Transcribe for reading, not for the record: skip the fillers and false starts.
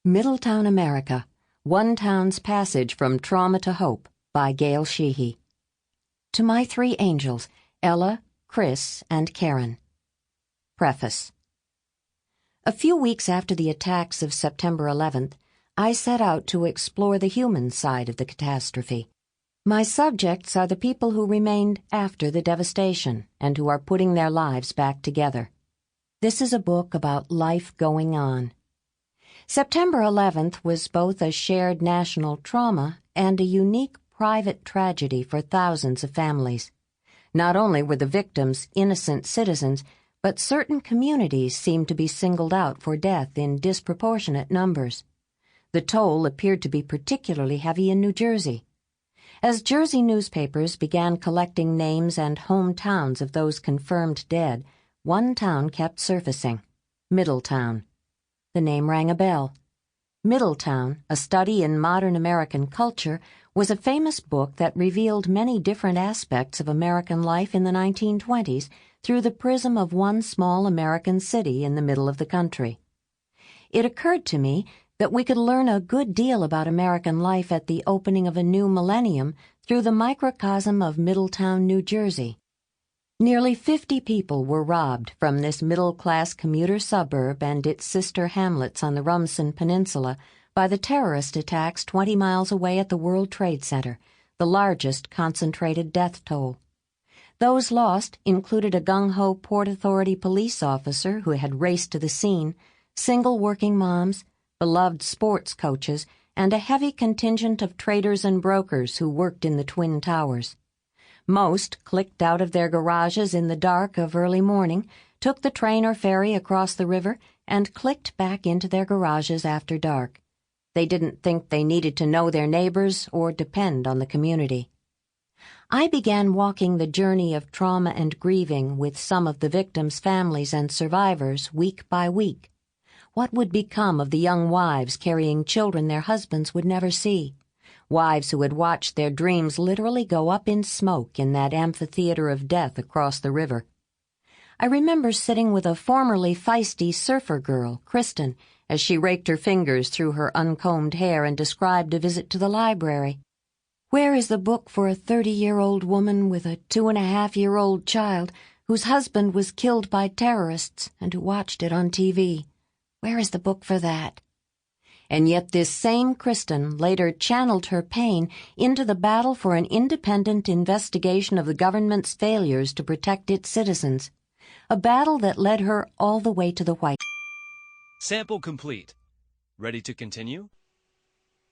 Middletown, America, One Town's Passage from Trauma to Hope by Gail Sheehy. To my three angels, Ella, Chris, and Karen. Preface. A few weeks after the attacks of September 11th, I set out to explore the human side of the catastrophe. My subjects are the people who remained after the devastation and who are putting their lives back together. This is a book about life going on. September 11th was both a shared national trauma and a unique private tragedy for thousands of families. Not only were the victims innocent citizens, but certain communities seemed to be singled out for death in disproportionate numbers. The toll appeared to be particularly heavy in New Jersey. As Jersey newspapers began collecting names and hometowns of those confirmed dead, one town kept surfacing: Middletown. The name rang a bell. Middletown, A Study in Modern American Culture, was a famous book that revealed many different aspects of American life in the 1920s through the prism of one small American city in the middle of the country. It occurred to me that we could learn a good deal about American life at the opening of a new millennium through the microcosm of Middletown, New Jersey. Nearly 50 people were robbed from this middle-class commuter suburb and its sister hamlets on the Rumson Peninsula by the terrorist attacks 20 miles away at the World Trade Center, the largest concentrated death toll. Those lost included a gung-ho Port Authority police officer who had raced to the scene, single working moms, beloved sports coaches, and a heavy contingent of traders and brokers who worked in the Twin Towers. Most clicked out of their garages in the dark of early morning, took the train or ferry across the river, and clicked back into their garages after dark. They didn't think they needed to know their neighbors or depend on the community. I began walking the journey of trauma and grieving with some of the victims' families and survivors week by week. What would become of the young wives carrying children their husbands would never see? Wives who had watched their dreams literally go up in smoke in that amphitheater of death across the river. I remember sitting with a formerly feisty surfer girl, Kristen, as she raked her fingers through her uncombed hair and described a visit to the library. Where is the book for a 30-year-old woman with a 2.5-year-old child whose husband was killed by terrorists and who watched it on TV? Where is the book for that? And yet this same Kristen later channeled her pain into the battle for an independent investigation of the government's failures to protect its citizens, a battle that led her all the way to the White House. Sample complete. Ready to continue?